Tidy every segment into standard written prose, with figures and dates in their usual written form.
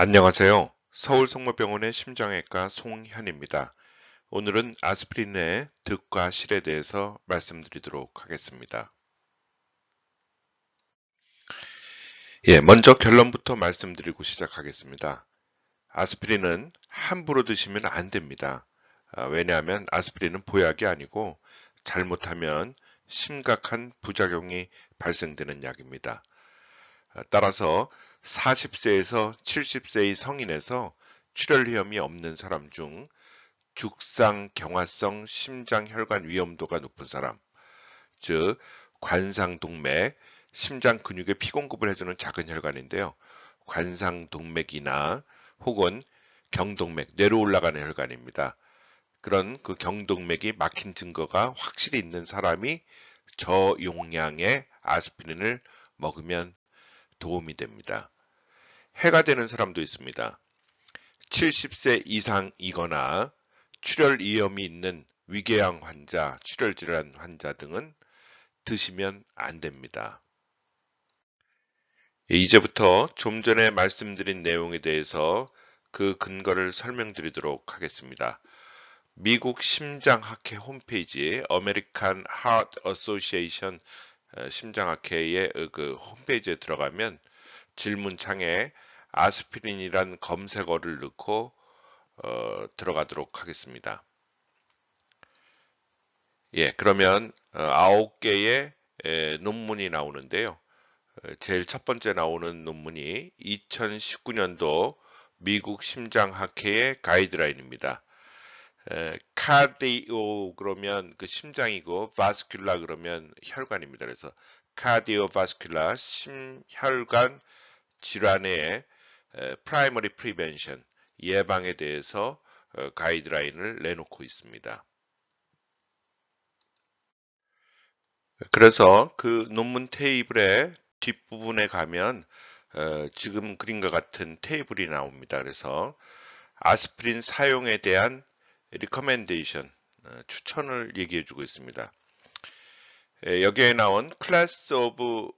안녕하세요. 서울성모병원의 심장외과 송현입니다. 오늘은 아스피린의 득과 실에 대해서 말씀드리도록 하겠습니다. 먼저 결론부터 말씀드리고 시작하겠습니다. 아스피린은 함부로 드시면 안 됩니다. 왜냐하면 아스피린은 보약이 아니고 잘못하면 심각한 부작용이 발생되는 약입니다. 따라서 40세에서 70세의 성인에서 출혈 위험이 없는 사람 중 죽상 경화성 심장혈관 위험도가 높은 사람, 즉 관상동맥, 심장 근육에 피공급을 해주는 작은 혈관인데요. 관상동맥이나 혹은 경동맥, 뇌로 올라가는 혈관입니다. 그런 그 경동맥이 막힌 증거가 확실히 있는 사람이 저용량의 아스피린을 먹으면 도움이 됩니다. 해가 되는 사람도 있습니다. 70세 이상이거나 출혈 위험이 있는 위궤양 환자, 출혈 질환 환자 등은 드시면 안 됩니다. 이제부터 좀 전에 말씀드린 내용에 대해서 그 근거를 설명드리도록 하겠습니다. 미국 심장학회 홈페이지, American Heart Association 심장학회의 그 홈페이지에 들어가면 질문창에 아스피린이란 검색어를 넣고 들어가도록 하겠습니다. 그러면 9개의 논문이 나오는데요. 제일 첫 번째 나오는 논문이 2019년도 미국 심장학회의 가이드라인입니다. 카디오 그러면 그 심장이고 바스큘라 그러면 혈관입니다. 그래서 카디오바스큘라 심혈관 질환의 프라이머리 프리벤션 예방에 대해서 가이드라인을 내놓고 있습니다. 그래서 그 논문 테이블의 뒷부분에 가면 지금 그림과 같은 테이블이 나옵니다. 그래서 아스피린 사용에 대한 리커멘데이션 추천을 얘기해 주고 있습니다. 여기에 나온 클래스 오브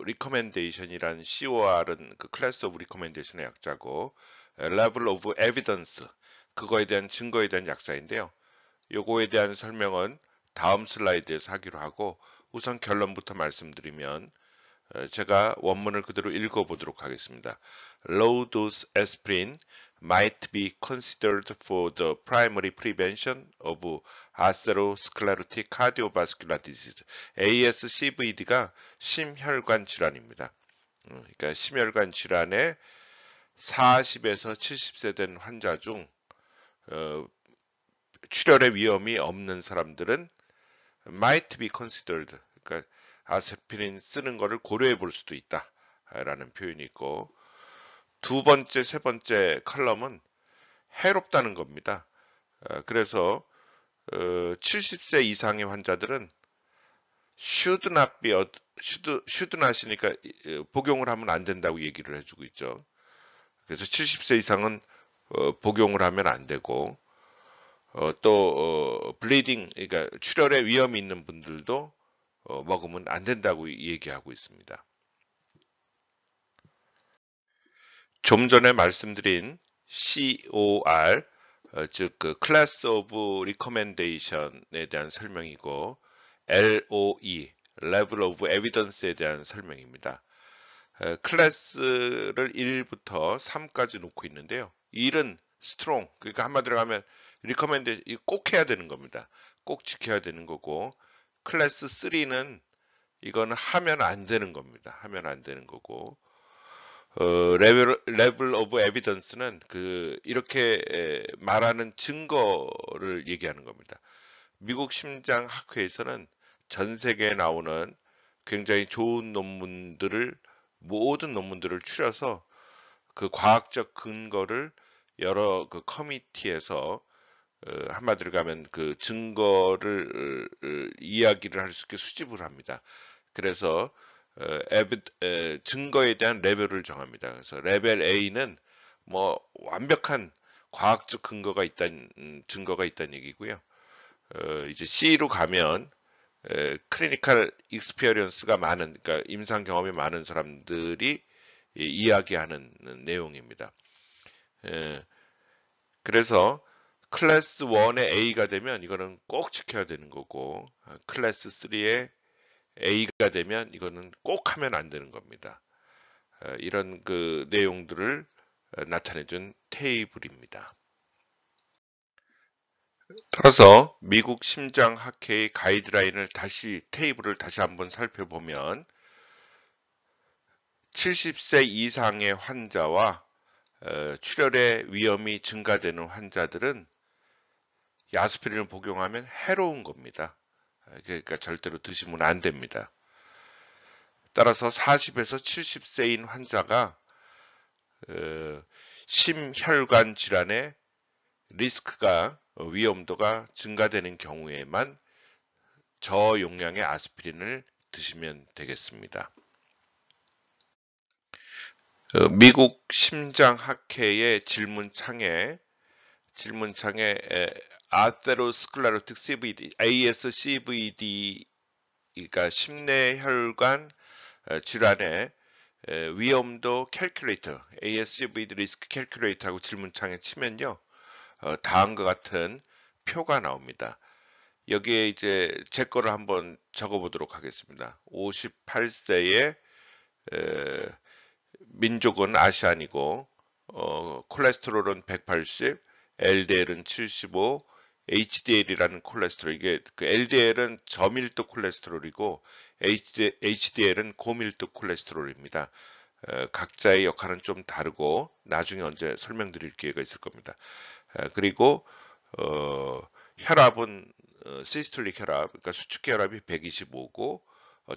리커멘데이션이란 COR은 그 클래스 오브 리커멘데이션의 약자고 레벨 오브 에비던스 그거에 대한 증거에 대한 약자인데요. 요거에 대한 설명은 다음 슬라이드에서 하기로 하고 우선 결론부터 말씀드리면 제가 원문을 그대로 읽어보도록 하겠습니다. Low dose aspirin might be considered for the primary prevention of atherosclerotic cardiovascular disease. ASCVD가 심혈관 질환입니다. 그러니까 심혈관 질환에 40에서 70세 된 환자 중 출혈의 위험이 없는 사람들은 might be considered, 그러니까 아스피린 쓰는 거를 고려해 볼 수도 있다 라는 표현이 있고, 두 번째, 세 번째 컬럼은 해롭다는 겁니다. 그래서 70세 이상의 환자들은 should not be, should not이니까 복용을 하면 안 된다고 얘기를 해주고 있죠. 그래서 70세 이상은 복용을 하면 안 되고, 또 블리딩, 그러니까 출혈의 위험이 있는 분들도 먹으면 안 된다고 얘기하고 있습니다. 좀 전에 말씀드린 COR, 즉 그 Class of Recommendation에 대한 설명이고, LOE, Level of Evidence에 대한 설명입니다. 클래스를 1부터 3까지 놓고 있는데요. 1은 strong, 그러니까 한마디로 하면 recommend 꼭 해야 되는 겁니다. 꼭 지켜야 되는 거고, 클래스 3는 이거는 하면 안 되는 겁니다. 하면 안 되는 거고, 레벨 오브 에비던스는 그 이렇게 말하는 증거를 얘기하는 겁니다. 미국 심장학회에서는 전 세계에 나오는 굉장히 좋은 논문들을 모든 논문들을 추려서 그 과학적 근거를 여러 그 커미티에서 한마디로 가면 그 증거를 이야기를 할 수 있게 수집을 합니다. 그래서 증거에 대한 레벨을 정합니다. 그래서 레벨 A는 뭐 완벽한 과학적 근거가 있다는 증거가 있다는 얘기고요. 이제 C로 가면 클리니컬 익스피리언스가 많은, 그러니까 임상 경험이 많은 사람들이 이야기하는 내용입니다. 예, 그래서 클래스 1의 A가 되면 이거는 꼭 지켜야 되는 거고, 클래스 3의 A가 되면 이거는 꼭 하면 안 되는 겁니다. 이런 그 내용들을 나타내준 테이블입니다. 따라서 미국 심장학회의 가이드라인을 테이블을 다시 한번 살펴보면 70세 이상의 환자와 출혈의 위험이 증가되는 환자들은 이 아스피린을 복용하면 해로운 겁니다. 그러니까 절대로 드시면 안 됩니다. 따라서 40에서 70세인 환자가 심혈관 질환의 리스크가 위험도가 증가되는 경우에만 저용량의 아스피린을 드시면 되겠습니다. 미국 심장학회의 질문창에 아테로스클레로틱 CVD, ASCVD가 심내혈관 질환의 위험도 캘큘레이터, ASCVD 리스크 캘큘레이터하고 질문창에 치면요, 다음과 같은 표가 나옵니다. 여기에 이제 제 거를 한번 적어보도록 하겠습니다. 58세의 민족은 아시안이고, 콜레스테롤은 180, LDL은 75, HDL이라는 콜레스테롤, 이게 그 LDL은 저밀도 콜레스테롤이고 HDL은 고밀도 콜레스테롤입니다. 각자의 역할은 좀 다르고 나중에 언제 설명드릴 기회가 있을 겁니다. 그리고 혈압은 시스톨릭 혈압, 그러니까 수축기 혈압이 125고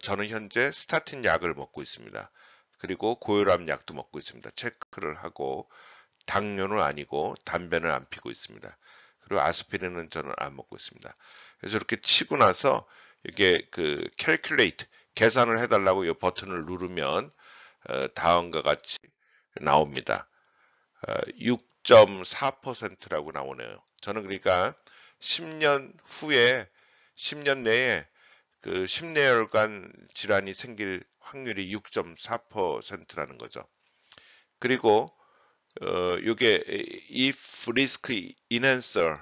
저는 현재 스타틴 약을 먹고 있습니다. 그리고 고혈압 약도 먹고 있습니다. 체크를 하고 당뇨는 아니고 담배는 안 피고 있습니다. 그리고 아스피린은 저는 안 먹고 있습니다. 그래서 이렇게 치고 나서 이게 그 calculate 계산을 해달라고 이 버튼을 누르면 다음과 같이 나옵니다. 6.4%라고 나오네요. 저는 그러니까 10년 후에 10년 내에 그 심내혈관 질환이 생길 확률이 6.4%라는 거죠. 그리고 요게 if risk enhancer,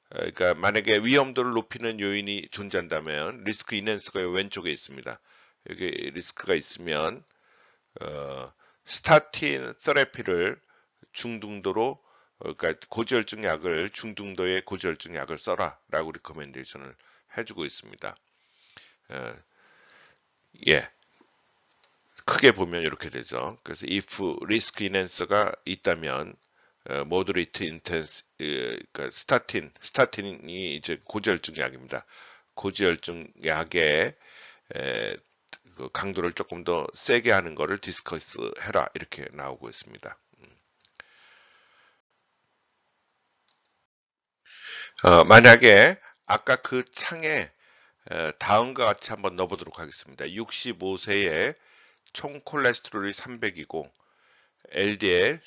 그러니까 만약에 위험도를 높이는 요인이 존재한다면 리스크 인핸서가 왼쪽에 있습니다. 여기 리스크가 있으면 스타틴 테라피를 중등도로 그러니까 고지혈증 약을 중등도의 고지혈증 약을 써라라고 리커멘데이션을 해주고 있습니다. 예, 크게 보면 이렇게 되죠. 그래서 if risk enhancer가 있다면 moderate intense, 그러니까 스타틴이 이제 고지혈증 약입니다. 고지혈증 약의 그 강도를 조금 더 세게 하는 거를 디스커스 해라 이렇게 나오고 있습니다. 만약에 아까 그 창에 다음과 같이 한번 넣어보도록 하겠습니다. 65세에 총 콜레스테롤이 300이고 LDL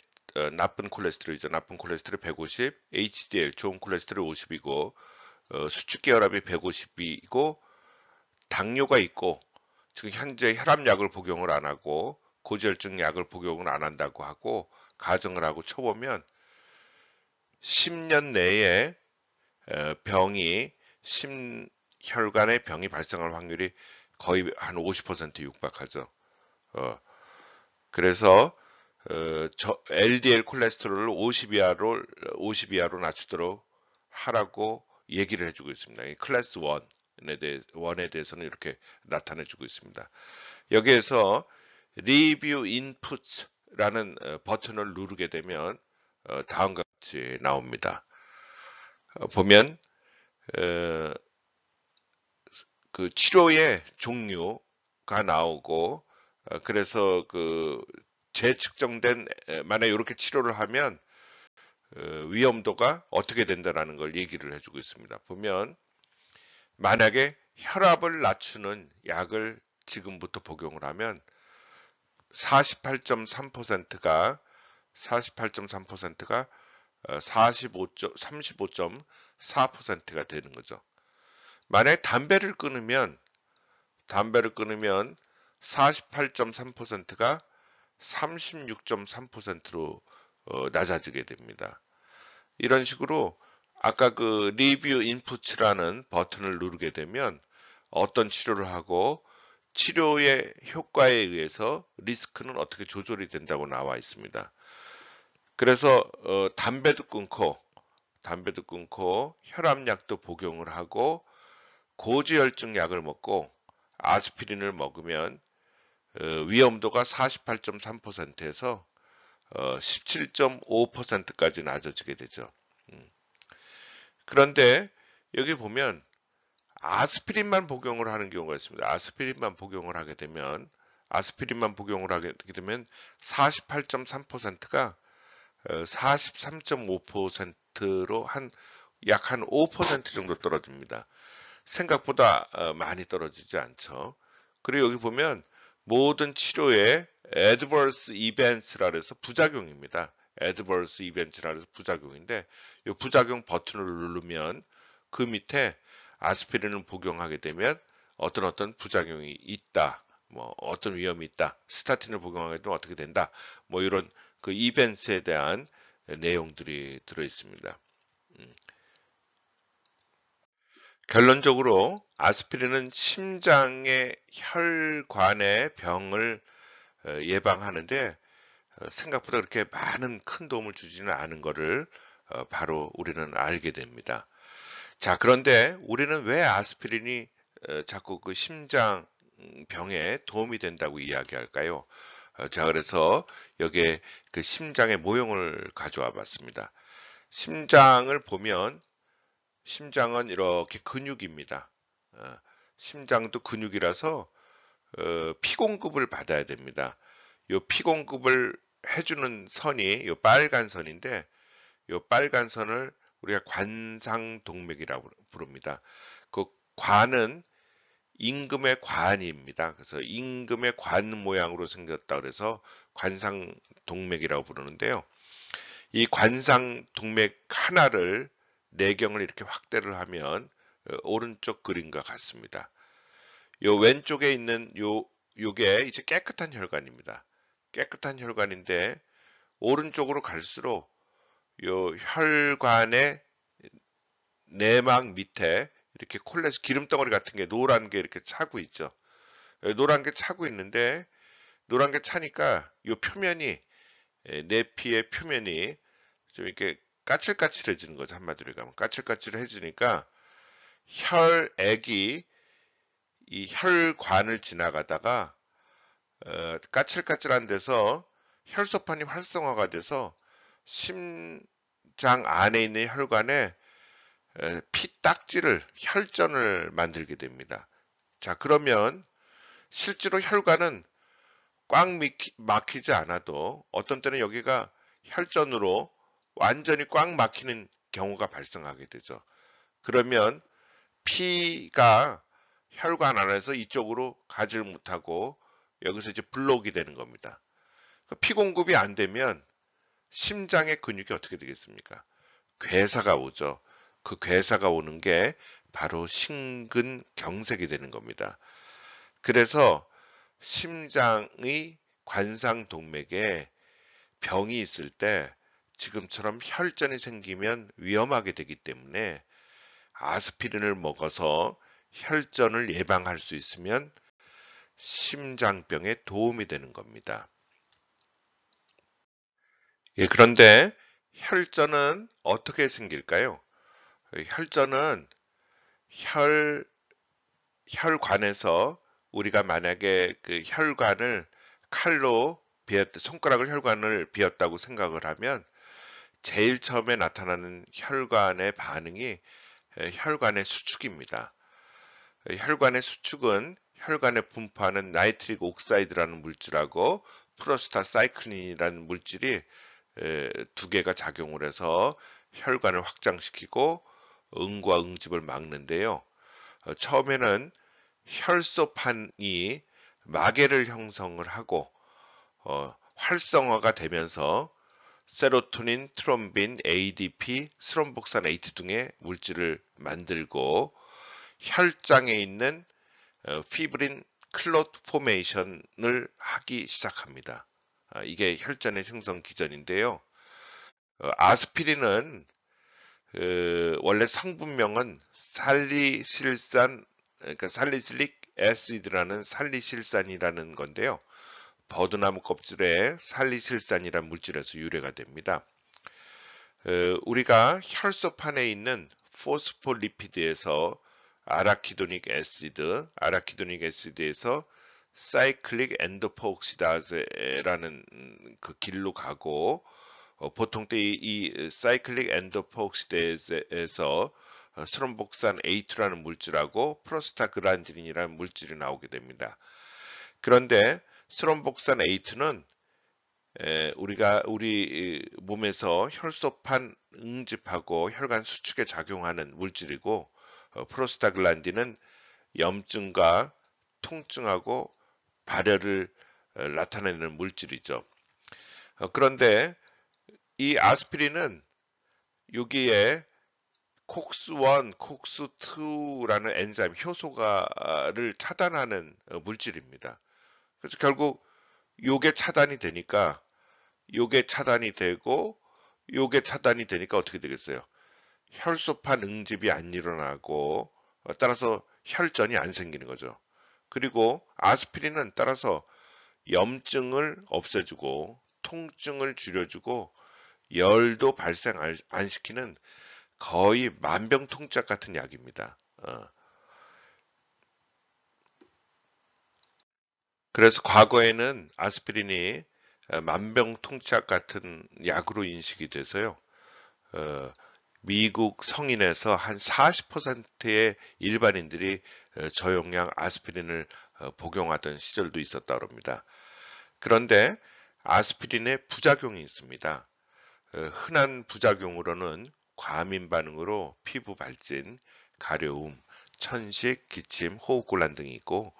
나쁜 콜레스테롤이죠. 나쁜 콜레스테롤 150, HDL 좋은 콜레스테롤 50이고 수축기 혈압이 150이고 당뇨가 있고 지금 현재 혈압약을 복용을 안 하고 고지혈증 약을 복용을 안 한다고 하고 가정을 하고 쳐보면 10년 내에 병이 심혈관의 병이 발생할 확률이 거의 한 50% 육박하죠. 그래서 LDL 콜레스테롤을 50 이하로 낮추도록 하라고 얘기를 해주고 있습니다. 이 클래스 1에 대해서는 이렇게 나타내주고 있습니다. 여기에서 리뷰 인풋라는 버튼을 누르게 되면 다음과 같이 나옵니다. 보면 그 치료의 종류가 나오고 그래서 그 재측정된 만약에 이렇게 치료를 하면 위험도가 어떻게 된다라는 걸 얘기를 해주고 있습니다. 보면 만약에 혈압을 낮추는 약을 지금부터 복용을 하면 48.3%가 35.4%가 되는 거죠. 만약에 담배를 끊으면 48.3%가 36.3%로 낮아지게 됩니다. 이런 식으로 아까 그 리뷰 인풋이라는 버튼을 누르게 되면 어떤 치료를 하고 치료의 효과에 의해서 리스크는 어떻게 조절이 된다고 나와 있습니다. 그래서 담배도 끊고 혈압약도 복용을 하고 고지혈증 약을 먹고 아스피린을 먹으면 위험도가 48.3%에서 17.5%까지 낮아지게 되죠. 그런데 여기 보면 아스피린만 복용을 하는 경우가 있습니다. 아스피린만 복용을 하게 되면 48.3%가 43.5%로 약 한 5% 정도 떨어집니다. 생각보다 많이 떨어지지 않죠. 그리고 여기 보면 모든 치료의 adverse events라 해서 부작용입니다. adverse events라 해서 부작용인데 이 부작용 버튼을 누르면 그 밑에 아스피린을 복용하게 되면 어떤 부작용이 있다. 뭐 어떤 위험이 있다. 스타틴을 복용하게 되면 어떻게 된다. 뭐 이런 그 이벤트에 대한 내용들이 들어 있습니다. 결론적으로 아스피린은 심장의 혈관의 병을 예방하는데 생각보다 그렇게 많은 큰 도움을 주지는 않은 것을 바로 우리는 알게 됩니다. 자, 그런데 우리는 왜 아스피린이 자꾸 그 심장 병에 도움이 된다고 이야기할까요? 자, 그래서 여기에 그 심장의 모형을 가져와 봤습니다. 심장을 보면 심장은 이렇게 근육입니다. 심장도 근육이라서 피공급을 받아야 됩니다. 이 피공급을 해주는 선이 이 빨간 선인데 이 빨간 선을 우리가 관상동맥이라고 부릅니다. 그 관은 임금의 관입니다. 그래서 임금의 관 모양으로 생겼다 그래서 관상동맥이라고 부르는데요. 이 관상동맥 하나를 내경을 이렇게 확대를 하면 오른쪽 그림과 같습니다. 요 왼쪽에 있는 요게 이제 깨끗한 혈관입니다. 깨끗한 혈관인데 오른쪽으로 갈수록 요 혈관의 내막 밑에 이렇게 기름덩어리 같은 게 노란 게 이렇게 차고 있죠. 노란 게 차고 있는데 노란 게 차니까 요 표면이 내피의 표면이 좀 이렇게 까칠까칠해지는 거죠. 한마디로 가면 까칠까칠해지니까 혈액이 이 혈관을 지나가다가 까칠까칠한 데서 혈소판이 활성화가 돼서 심장 안에 있는 혈관에 피딱지를 혈전을 만들게 됩니다. 자, 그러면 실제로 혈관은 꽉 막히지 않아도 어떤 때는 여기가 혈전으로 완전히 꽉 막히는 경우가 발생하게 되죠. 그러면 피가 혈관 안에서 이쪽으로 가지를 못하고 여기서 이제 블록이 되는 겁니다. 피 공급이 안 되면 심장의 근육이 어떻게 되겠습니까? 괴사가 오죠. 그 괴사가 오는 게 바로 심근경색이 되는 겁니다. 그래서 심장의 관상동맥에 병이 있을 때 지금처럼 혈전이 생기면 위험하게 되기 때문에 아스피린을 먹어서 혈전을 예방할 수 있으면 심장병에 도움이 되는 겁니다. 예, 그런데 혈전은 어떻게 생길까요? 혈전은 혈관에서 우리가 만약에 그 혈관을 칼로 손가락을 혈관을 비었다고 생각을 하면 제일 처음에 나타나는 혈관의 반응이 혈관의 수축입니다. 혈관의 수축은 혈관에 분포하는 나이트릭 옥사이드라는 물질하고 프로스타사이클린이라는 물질이 두 개가 작용을 해서 혈관을 확장시키고 응과 응집을 막는데요. 처음에는 혈소판이 마개를 형성을 하고 활성화가 되면서 세로토닌, 트롬빈, ADP, 스롬복산 A2 등의 물질을 만들고 혈장에 있는 피브린 클롯 포메이션을 하기 시작합니다. 이게 혈전의 생성 기전인데요. 아스피린은 원래 성분명은 그러니까 살리실릭 애시드라는 살리실산이라는 건데요. 버드나무 껍질에 살리실산이라는 물질에서 유래가 됩니다. 우리가 혈소판에 있는 포스폴리피드에서 아라키도닉 애시드에서 사이클릭 엔도페옥시다즈라는 그 길로 가고 보통 때 이 사이클릭 엔도페옥시다즈에서 스롬복산 A2라는 물질하고 프로스타글란딘이라는 물질이 나오게 됩니다. 그런데 스롬복산 A2는 우리가 우리 몸에서 혈소판 응집하고 혈관 수축에 작용하는 물질이고 프로스타글란딘은 염증과 통증하고 발열을 나타내는 물질이죠. 그런데 이 아스피린은 여기에 콕스1, 콕스2라는 엔자임 효소가를 차단하는 물질입니다. 그래서 결국 요게 차단이 되니까 요게 차단이 되고 요게 차단이 되니까 어떻게 되겠어요? 혈소판 응집이 안 일어나고 따라서 혈전이 안 생기는 거죠. 그리고 아스피린은 따라서 염증을 없애주고 통증을 줄여주고 열도 발생 안 시키는 거의 만병통치약 같은 약입니다. 그래서 과거에는 아스피린이 만병통치약 같은 약으로 인식이 돼서요. 미국 성인에서 한 40%의 일반인들이 저용량 아스피린을 복용하던 시절도 있었다고 합니다. 그런데 아스피린의 부작용이 있습니다. 흔한 부작용으로는 과민 반응으로 피부 발진, 가려움, 천식, 기침, 호흡곤란 등이 있고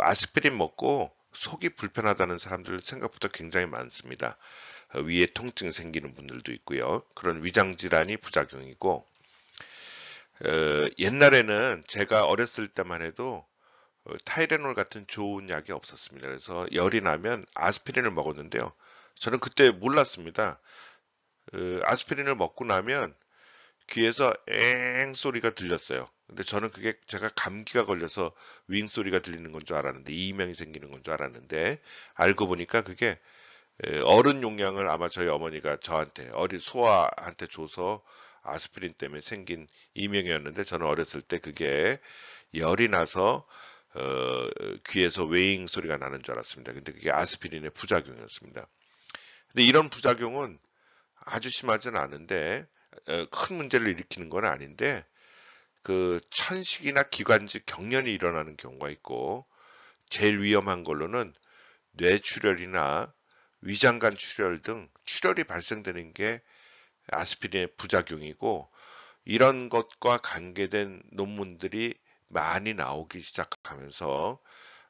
아스피린 먹고 속이 불편하다는 사람들 생각보다 굉장히 많습니다. 위에 통증 생기는 분들도 있고요. 그런 위장 질환이 부작용이고 옛날에는 제가 어렸을 때만 해도 타이레놀 같은 좋은 약이 없었습니다. 그래서 열이 나면 아스피린을 먹었는데요. 저는 그때 몰랐습니다. 아스피린을 먹고 나면 귀에서 엥 소리가 들렸어요. 근데 저는 그게 제가 감기가 걸려서 윙 소리가 들리는 건 줄 알았는데 이명이 생기는 건 줄 알았는데 알고 보니까 그게 어른 용량을 아마 저희 어머니가 저한테 어린 소아한테 줘서 아스피린 때문에 생긴 이명이었는데 저는 어렸을 때 그게 열이 나서 귀에서 웨잉 소리가 나는 줄 알았습니다. 근데 그게 아스피린의 부작용이었습니다. 근데 이런 부작용은 아주 심하지는 않은데 큰 문제를 일으키는 건 아닌데 그 천식이나 기관지 경련이 일어나는 경우가 있고 제일 위험한 걸로는 뇌출혈이나 위장관 출혈 등 출혈이 발생되는 게 아스피린의 부작용이고 이런 것과 관계된 논문들이 많이 나오기 시작하면서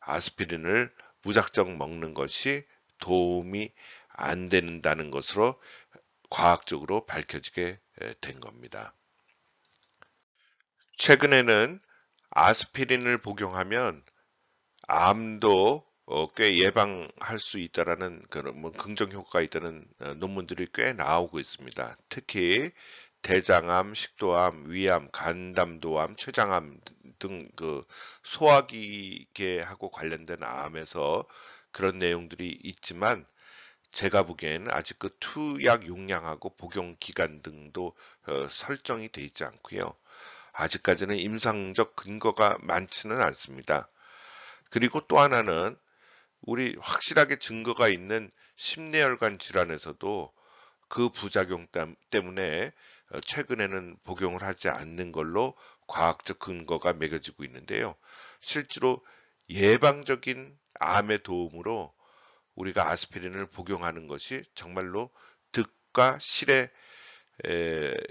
아스피린을 무작정 먹는 것이 도움이 안 된다는 것으로 과학적으로 밝혀지게 된 겁니다. 최근에는 아스피린을 복용하면 암도 꽤 예방할 수 있다라는 그런 뭐 긍정 효과가 있다는 논문들이 꽤 나오고 있습니다. 특히 대장암, 식도암, 위암, 간담도암, 췌장암 등 그 소화기계하고 관련된 암에서 그런 내용들이 있지만 제가 보기에는 아직 그 투약 용량하고 복용 기간 등도 설정이 돼 있지 않고요. 아직까지는 임상적 근거가 많지는 않습니다. 그리고 또 하나는 우리 확실하게 증거가 있는 심내혈관 질환에서도 그 부작용 때문에 최근에는 복용을 하지 않는 걸로 과학적 근거가 매겨지고 있는데요. 실제로 예방적인 암의 도움으로 우리가 아스피린을 복용하는 것이 정말로 득과 실의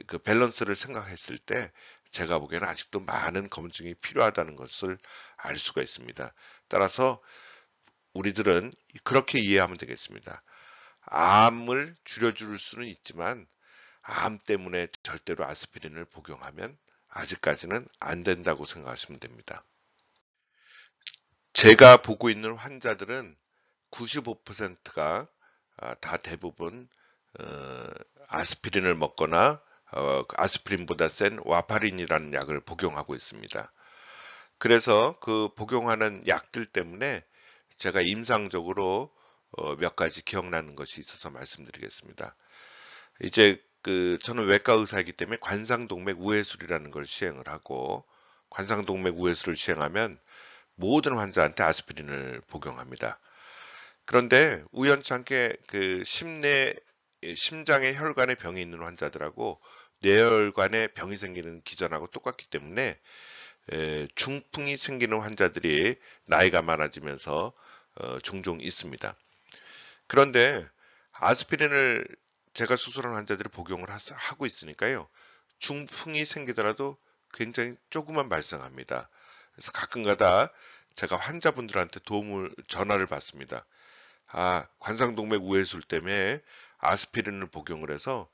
그 밸런스를 생각했을 때 제가 보기에는 아직도 많은 검증이 필요하다는 것을 알 수가 있습니다. 따라서 우리들은 그렇게 이해하면 되겠습니다. 암을 줄여줄 수는 있지만 암 때문에 절대로 아스피린을 복용하면 아직까지는 안 된다고 생각하시면 됩니다. 제가 보고 있는 환자들은 95%가 다 대부분 아스피린을 먹거나 아스피린보다 센 와파린이라는 약을 복용하고 있습니다. 그래서 그 복용하는 약들 때문에 제가 임상적으로 몇 가지 기억나는 것이 있어서 말씀드리겠습니다. 이제 저는 외과 의사이기 때문에 관상동맥 우회술이라는 걸 시행을 하고, 관상동맥 우회술을 시행하면 모든 환자한테 아스피린을 복용합니다. 그런데 우연찮게 심장의 혈관에 병이 있는 환자들하고 뇌혈관에 병이 생기는 기전하고 똑같기 때문에 중풍이 생기는 환자들이 나이가 많아지면서 종종 있습니다. 그런데 아스피린을 제가 수술한 환자들이 복용을 하고 있으니까요. 중풍이 생기더라도 굉장히 조금만 발생합니다. 그래서 가끔가다 제가 환자분들한테 전화를 받습니다. 관상동맥 우회술 때문에 아스피린을 복용을 해서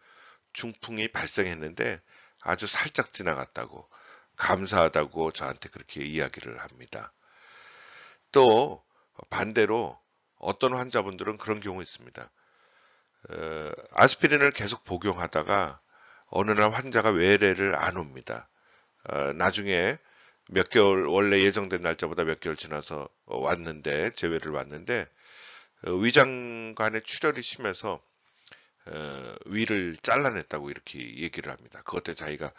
중풍이 발생했는데 아주 살짝 지나갔다고, 감사하다고 저한테 그렇게 이야기를 합니다. 또 반대로 어떤 환자분들은 그런 경우 있습니다. 아스피린을 계속 복용하다가 어느 날 환자가 외래를 안 옵니다. 나중에 몇 개월, 원래 예정된 날짜보다 몇 개월 지나서 왔는데, 재회를 왔는데, 위장관에 출혈이 심해서 위를 잘라냈다고 이렇게 얘기를 합니다. 그것 때문에 자기가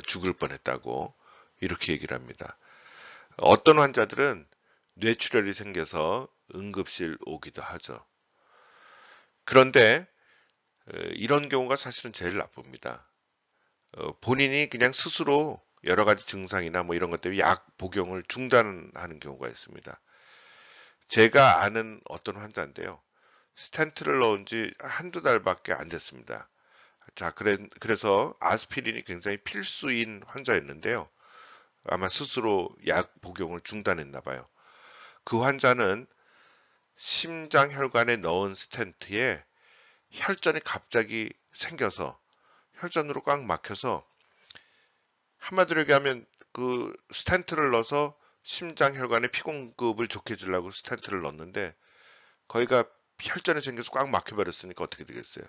죽을 뻔했다고 이렇게 얘기를 합니다. 어떤 환자들은 뇌출혈이 생겨서 응급실 오기도 하죠. 그런데 이런 경우가 사실은 제일 나쁩니다. 본인이 그냥 스스로 여러 가지 증상이나 뭐 이런 것 때문에 약 복용을 중단하는 경우가 있습니다. 제가 아는 어떤 환자인데요. 스텐트를 넣은 지 한두 달밖에 안 됐습니다. 자, 그래서 아스피린이 굉장히 필수인 환자였는데요. 아마 스스로 약 복용을 중단했나 봐요. 그 환자는 심장 혈관에 넣은 스텐트에 혈전이 갑자기 생겨서 혈전으로 꽉 막혀서, 한마디로 얘기하면 그 스텐트를 넣어서 심장 혈관에 피 공급을 좋게 해주려고 스텐트를 넣었는데 거기가 혈전이 생겨서 꽉 막혀버렸으니까 어떻게 되겠어요?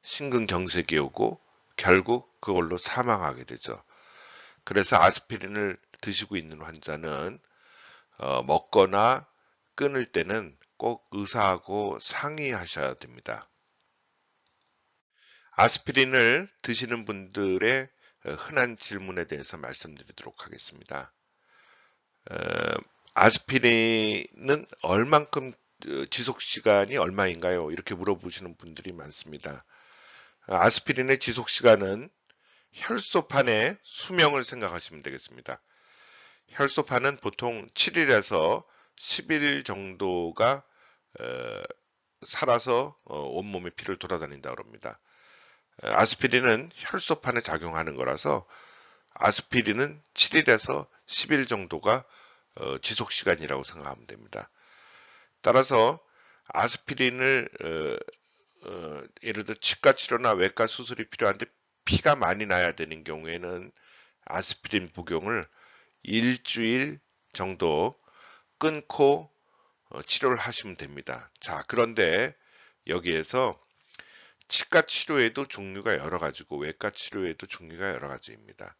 심근경색이 오고 결국 그걸로 사망하게 되죠. 그래서 아스피린을 드시고 있는 환자는 먹거나 끊을 때는 꼭 의사하고 상의하셔야 됩니다. 아스피린을 드시는 분들의 흔한 질문에 대해서 말씀드리도록 하겠습니다. 아스피린은 얼만큼 지속 시간이 얼마인가요? 이렇게 물어보시는 분들이 많습니다. 아스피린의 지속 시간은 혈소판의 수명을 생각하시면 되겠습니다. 혈소판은 보통 7일에서 10일 정도가 살아서 온몸에 피를 돌아다닌다고 합니다. 아스피린은 혈소판에 작용하는 거라서 아스피린은 7일에서 10일 정도가 지속 시간이라고 생각하면 됩니다. 따라서 아스피린을 예를 들어 치과 치료나 외과 수술이 필요한데 피가 많이 나야 되는 경우에는 아스피린 복용을 일주일 정도 끊고 치료를 하시면 됩니다. 자, 그런데 여기에서 치과 치료에도 종류가 여러 가지고 외과 치료에도 종류가 여러 가지입니다.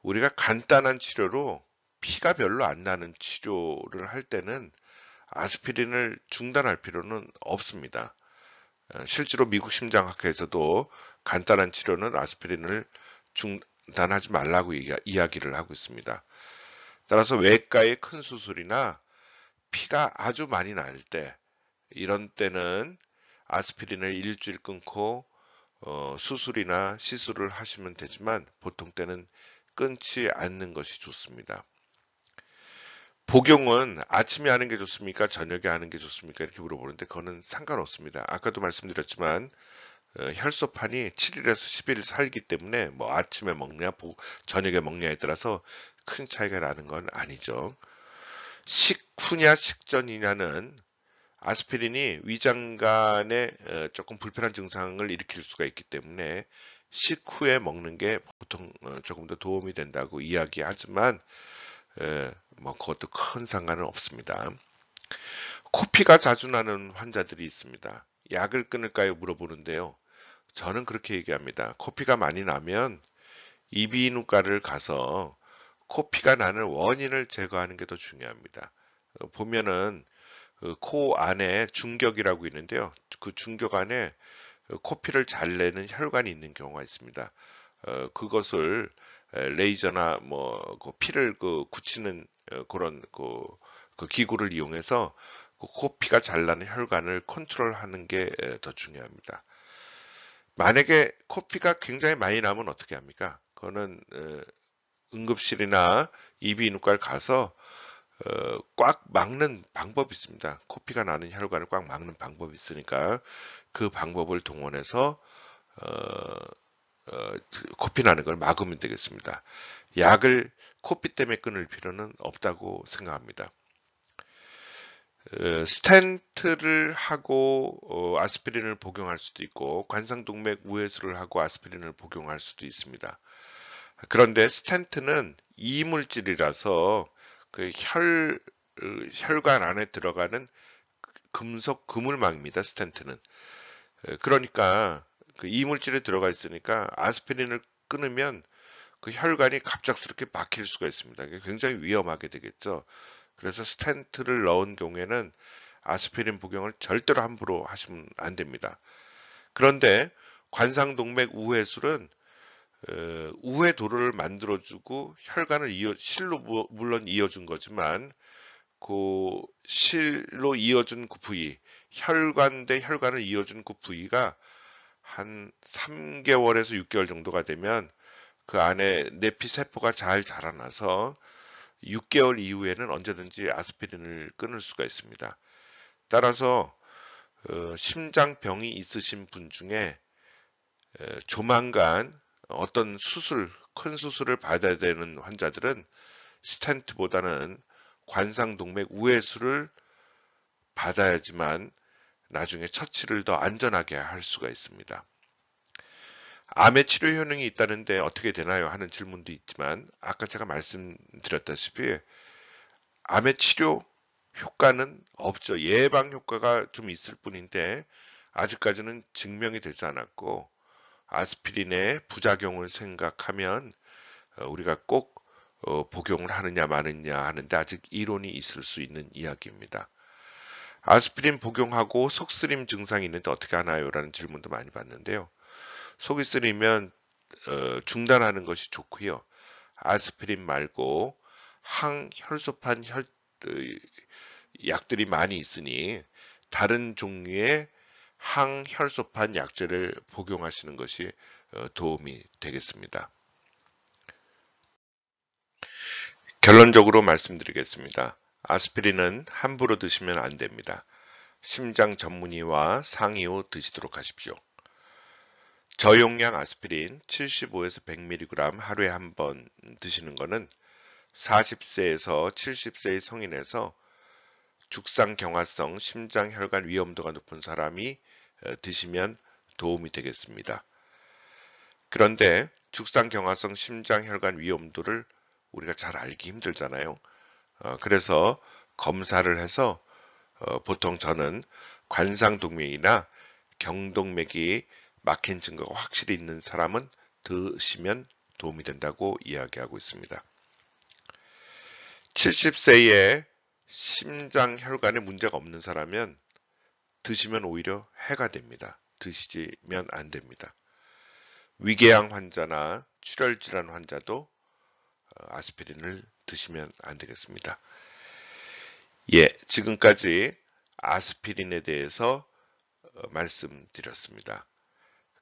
우리가 간단한 치료로 피가 별로 안 나는 치료를 할 때는 아스피린을 중단할 필요는 없습니다. 실제로 미국 심장학회에서도 간단한 치료는 아스피린을 중단하지 말라고 이야기를 하고 있습니다. 따라서 외과의 큰 수술이나 피가 아주 많이 날 때, 이런 때는 아스피린을 일주일 끊고 수술이나 시술을 하시면 되지만 보통 때는 끊지 않는 것이 좋습니다. 복용은 아침에 하는 게 좋습니까? 저녁에 하는 게 좋습니까? 이렇게 물어보는데 그거는 상관없습니다. 아까도 말씀드렸지만 혈소판이 7일에서 10일 살기 때문에 뭐 아침에 먹냐 저녁에 먹냐에 따라서 큰 차이가 나는 건 아니죠. 식후냐 식전이냐는 아스피린이 위장관에 조금 불편한 증상을 일으킬 수가 있기 때문에 식후에 먹는 게 보통 조금 더 도움이 된다고 이야기하지만 뭐 그것도 큰 상관은 없습니다. 코피가 자주 나는 환자들이 있습니다. 약을 끊을까요? 물어보는데요. 저는 그렇게 얘기합니다. 코피가 많이 나면 이비인후과를 가서 코피가 나는 원인을 제거하는 게 더 중요합니다. 보면은 코 안에 중격이라고 있는데요. 그 중격 안에 코피를 잘 내는 혈관이 있는 경우가 있습니다. 그것을 레이저나 그 피를 굳히는 그런 그 기구를 이용해서 그 코피가 잘 나는 혈관을 컨트롤하는 게 더 중요합니다. 만약에 코피가 굉장히 많이 나면 어떻게 합니까? 그거는 응급실이나 이비인후과를 가서 꽉 막는 방법이 있습니다. 코피가 나는 혈관을 꽉 막는 방법이 있으니까 그 방법을 동원해서 코피 나는 걸 막으면 되겠습니다. 약을 코피 때문에 끊을 필요는 없다고 생각합니다. 스텐트를 하고 아스피린을 복용할 수도 있고 관상동맥 우회수를 하고 아스피린을 복용할 수도 있습니다. 그런데 스텐트는 이물질이라서 그 혈관 안에 들어가는 금속 그물망입니다. 스텐트는. 그러니까 그 이물질이 들어가 있으니까 아스피린을 끊으면 그 혈관이 갑작스럽게 막힐 수가 있습니다. 굉장히 위험하게 되겠죠. 그래서 스텐트를 넣은 경우에는 아스피린 복용을 절대로 함부로 하시면 안 됩니다. 그런데 관상동맥 우회술은 우회도로를 만들어주고 혈관을 실로 물론 이어준 거지만 그 실로 이어준 그 부위, 혈관 대 혈관을 이어준 그 부위가 한 3개월에서 6개월 정도가 되면 그 안에 내피 세포가 잘 자라나서 6개월 이후에는 언제든지 아스피린을 끊을 수가 있습니다. 따라서 심장병이 있으신 분 중에 조만간 어떤 큰 수술을 받아야 되는 환자들은 스텐트보다는 관상동맥 우회수를 받아야지만 나중에 처치를 더 안전하게 할 수가 있습니다. 암의 치료 효능이 있다는데 어떻게 되나요? 하는 질문도 있지만 아까 제가 말씀드렸다시피 암의 치료 효과는 없죠. 예방 효과가 좀 있을 뿐인데 아직까지는 증명이 되지 않았고 아스피린의 부작용을 생각하면 우리가 꼭 복용을 하느냐 마느냐 하는데 아직 이론이 있을 수 있는 이야기입니다. 아스피린 복용하고 속쓰림 증상이 있는데 어떻게 하나요? 라는 질문도 많이 받는데요. 속이 쓰리면 중단하는 것이 좋고요. 아스피린 말고 항혈소판 약들이 많이 있으니 다른 종류의 항혈소판 약제를 복용하시는 것이 도움이 되겠습니다. 결론적으로 말씀드리겠습니다. 아스피린은 함부로 드시면 안 됩니다. 심장 전문의와 상의 후 드시도록 하십시오. 저용량 아스피린 75에서 100mg 하루에 한 번 드시는 것은 40세에서 70세의 성인에서 죽상경화성 심장혈관 위험도가 높은 사람이 드시면 도움이 되겠습니다. 그런데 죽상경화성 심장혈관 위험도를 우리가 잘 알기 힘들잖아요. 그래서 검사를 해서 보통 저는 관상동맥이나 경동맥이 막힌 증거가 확실히 있는 사람은 드시면 도움이 된다고 이야기하고 있습니다. 70세에 심장혈관에 문제가 없는 사람은 드시면 오히려 해가 됩니다. 드시면 안 됩니다. 위궤양 환자나 출혈질환 환자도 아스피린을 드시면 안 되겠습니다. 예, 지금까지 아스피린에 대해서 말씀드렸습니다.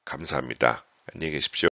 감사합니다. 안녕히 계십시오.